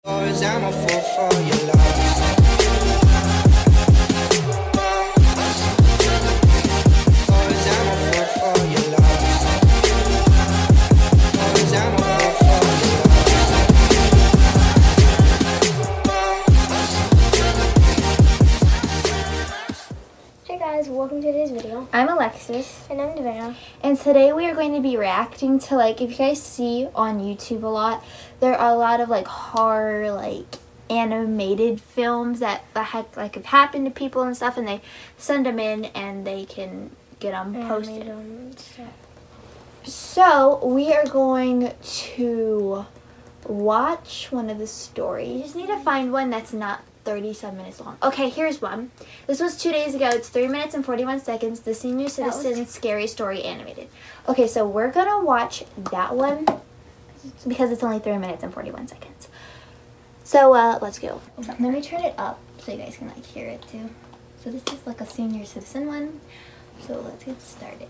'Cause I'm a fool for your love. 'Cause I'm a fool for your love. 'Cause I'm a fool for your love. Hey guys, welcome to today's video. I'm Alexis. And I'm Devera. And today we are going to be reacting to, if you guys see on YouTube a lot, there are a lot of horror animated films that have happened to people and stuff, and they send them in and they can get them posted. So we are going to watch one of the stories. You just need to find one that's not 37 minutes long. Okay, here's one. This was 2 days ago. It's 3 minutes and 41 seconds. The Senior Citizen Scary Story Animated. Okay, so we're gonna watch that one because it's only 3 minutes and 41 seconds. So let's go. Let me turn it up so you guys can hear it too. So this is a Senior Citizen one. So let's get started.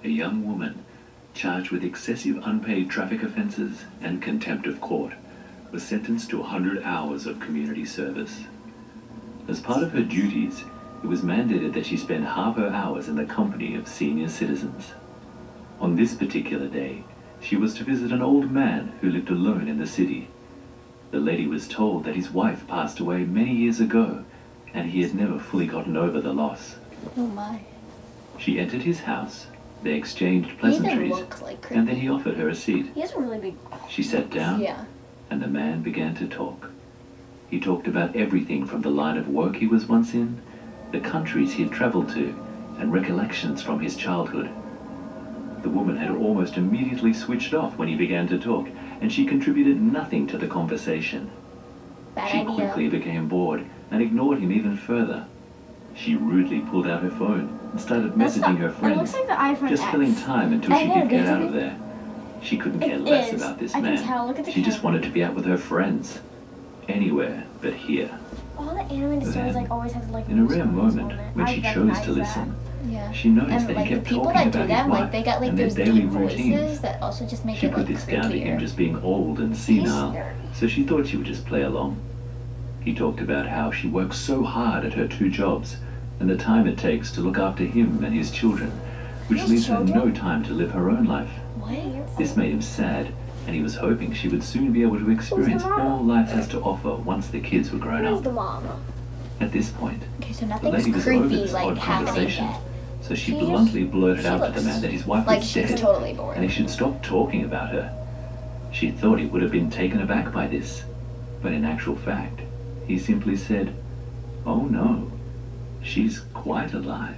A young woman charged with excessive unpaid traffic offences and contempt of court was sentenced to 100 hours of community service. As part of her duties, it was mandated that she spend half her hours in the company of senior citizens. On this particular day, she was to visit an old man who lived alone in the city. The lady was told that his wife passed away many years ago, and he had never fully gotten over the loss. Oh my. She entered his house. They exchanged pleasantries, and then he offered her a seat. He has a really big... She sat down, and the man began to talk. He talked about everything from the line of work he was once in, the countries he had traveled to, and recollections from his childhood. The woman had almost immediately switched off when he began to talk, and she contributed nothing to the conversation. She quickly became bored and ignored him even further. She rudely pulled out her phone and started messaging her friends, just killing time until she could get out of there. She couldn't care less about this man. She just wanted to be out with her friends. Anywhere but here. All the animated stories always have in a rare moment when she chose to listen, she noticed that he kept talking about his wife they got and their those daily deep routines. voices that also just make She it put this down to him creepier. just being old and senile, so she thought she would just play along. He talked about how she works so hard at her 2 jobs and the time it takes to look after him and his children, which leaves her no time to live her own life. This made him sad, and he was hoping she would soon be able to experience all life has to offer once the kids were grown up. At this point, Okay, so the nothing's lady was over creepy this odd happening conversation, yet. so she bluntly blurted out to the man that his wife was she's dead, totally bored. and he should stop talking about her. She thought he would have been taken aback by this, but in actual fact, he simply said, "Oh no, she's quite alive,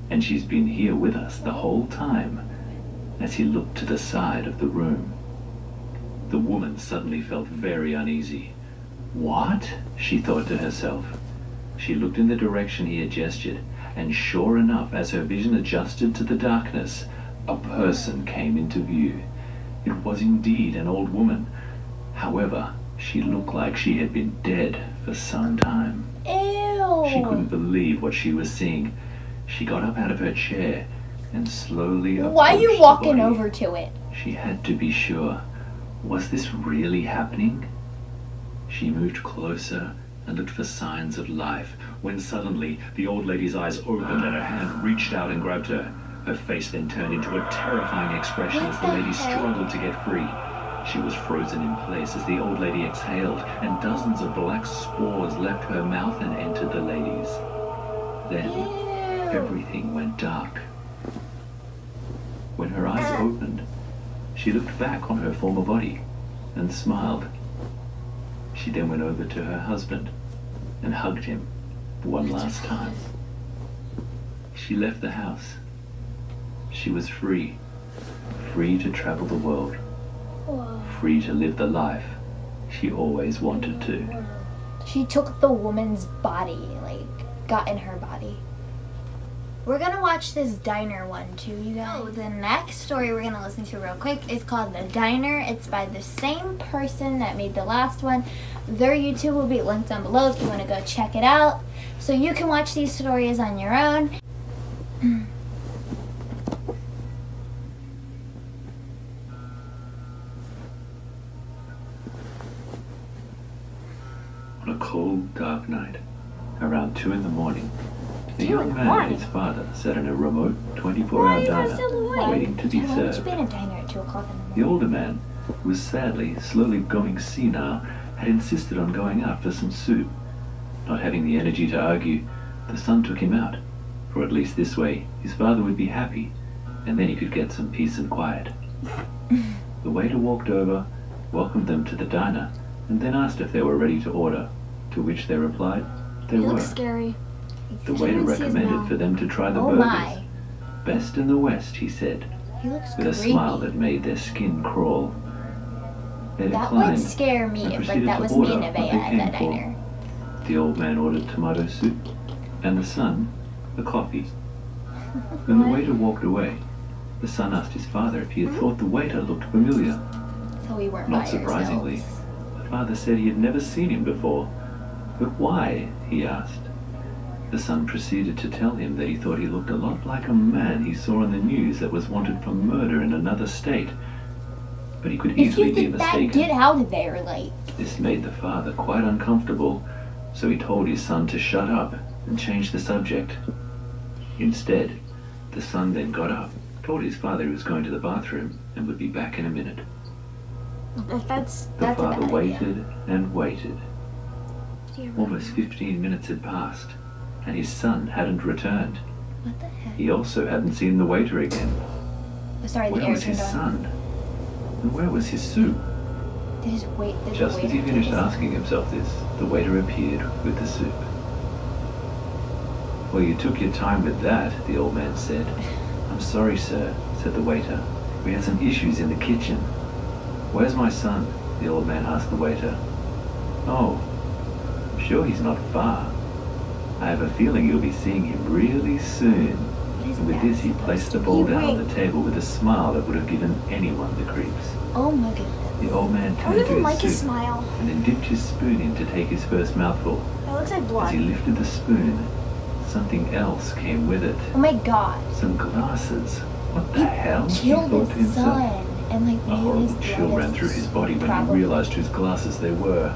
and she's been here with us the whole time," as he looked to the side of the room. The woman suddenly felt very uneasy. What? She thought to herself. She looked in the direction he had gestured, and sure enough, as her vision adjusted to the darkness, a person came into view. It was indeed an old woman. However, she looked like she had been dead for some time. Ew! She couldn't believe what she was seeing. She got up out of her chair and slowly approached Why are you the walking body. over to it? She had to be sure. Was this really happening? She moved closer and looked for signs of life, when suddenly the old lady's eyes opened and her hand reached out and grabbed her. Her face then turned into a terrifying expression as the lady struggled to get free. She was frozen in place as the old lady exhaled, and dozens of black spores left her mouth and entered the lady's. Then everything went dark. When her eyes opened, she looked back on her former body and smiled. She then went over to her husband and hugged him one last time. She left the house. She was free. Free to travel the world. Free to live the life she always wanted to. She took the woman's body, got in her body. We're gonna watch this diner one too, you guys. The next story we're gonna listen to real quick is called The Diner. It's by the same person that made the last one. Their YouTube will be linked down below if you wanna go check it out. So you can watch these stories on your own. cold, dark night. Around 2 in the morning, the 2 in young the man morning? and his father sat in a remote Why 24-hour are you guys diner, still awake? waiting to be Why would you served. be in a diner at 2 o'clock in the The morning? older man, who was sadly, slowly going senile, had insisted on going out for some soup. Not having the energy to argue, the son took him out, for at least this way his father would be happy, and then he could get some peace and quiet. The waiter walked over, welcomed them to the diner, and then asked if they were ready to order, to which they replied they He were. looks scary. The I waiter didn't see his recommended mouth. for them to try the Oh burgers. my. Best in the West, he said, He looks with a creepy. smile that made their skin crawl. They That declined. would scare me and if like proceeded that to was order me and what Nevaeh they at came that for. diner. The old man ordered tomato soup, and the son a coffee. When the waiter walked away, the son asked his father if he had thought the waiter looked familiar. So we weren't Not by surprisingly, ourselves. the father said he had never seen him before. But why? He asked. The son proceeded to tell him that he thought he looked a lot like a man he saw on the news that was wanted for murder in another state. But he could If easily you be think that, mistaken. get out of there, like. This made the father quite uncomfortable, so he told his son to shut up and change the subject. Instead, the son then got up, told his father he was going to the bathroom and would be back in a minute. That's The That's a father bad idea. waited and waited. dear. Almost 15 minutes had passed, and his son hadn't returned. What the heck? He also hadn't seen the waiter again. Oh, sorry, the Where air was his turned on. son? And where was his soup? Did his wait? Did Just the as he waiter finished take his- asking himself this, the waiter appeared with the soup. Well, you took your time with that, the old man said. I'm sorry, sir, said the waiter. We had some issues in the kitchen. Where's my son? The old man asked the waiter. Oh, I'm sure he's not far. I have a feeling you'll be seeing him really soon. What is And with that this, he supposed placed to the bowl be? down on Wait. the table with a smile that would have given anyone the creeps. Oh my goodness. The old man I turned don't to even his like his soup smile. and then dipped his spoon in to take his first mouthful. That looks like As blood. he lifted the spoon, something else came with it. Oh my god. Some glasses. What the hell? He Killed thought to his himself. son and like A made his horrible chill blood ran through his body when probably. he realized whose glasses they were.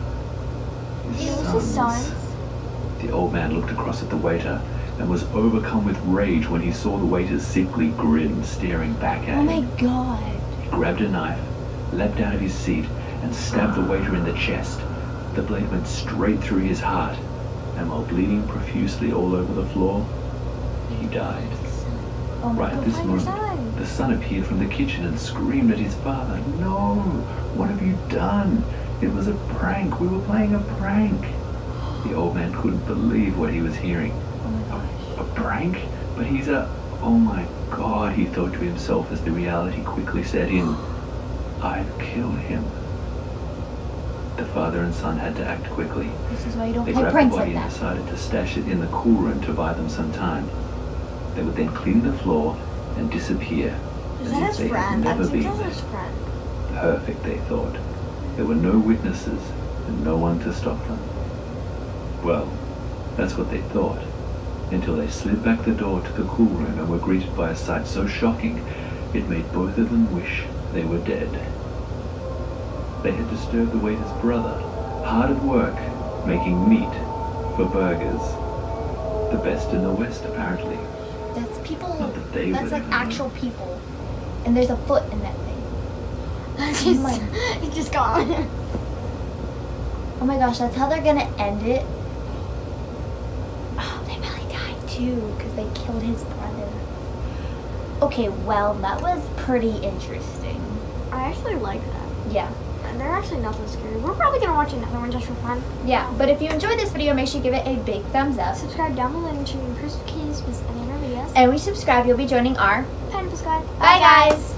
His It was his son's. son's. The old man looked across at the waiter and was overcome with rage when he saw the waiter's sickly grin staring back at Oh my him. god. He grabbed a knife, leapt out of his seat, and stabbed the waiter in the chest. The blade went straight through his heart, and while bleeding profusely all over the floor, he died. Oh my Right god. at this find your moment, son. the son appeared from the kitchen and screamed at his father, "No! What have you done? It was a prank. We were playing a prank." The old man couldn't believe what he was hearing. Oh my gosh. A prank? But he's a... Oh my God, he thought to himself as the reality quickly set in. I've killed him. The father and son had to act quickly. This is why you don't They play grabbed the pranks body like and that. decided to stash it in the cool room to buy them some time. They would then clean the floor and disappear Is as that if his they had friend? I never think been that's there. his friend. Perfect, they thought. There were no witnesses and no one to stop them. Well, that's what they thought, until they slid back the door to the cool room and were greeted by a sight so shocking it made both of them wish they were dead. They had disturbed the waiter's brother, hard at work, making meat for burgers. The best in the West, apparently. That's people. Not that they That's would like ever know. actual people. And there's a foot in that thing. He's, my- he's just gone. Oh my gosh, that's how they're gonna end it. Oh, they probably died too because they killed his brother. Okay, well, that was pretty interesting. I actually like that. Yeah. And they're actually not that scary. We're probably gonna watch another one just for fun. Yeah, but if you enjoyed this video, make sure you give it a big thumbs up. Subscribe down below and turn on Crystal Keys with any other videos. And when you subscribe, you'll be joining our... Pineapple Squad. Bye, guys!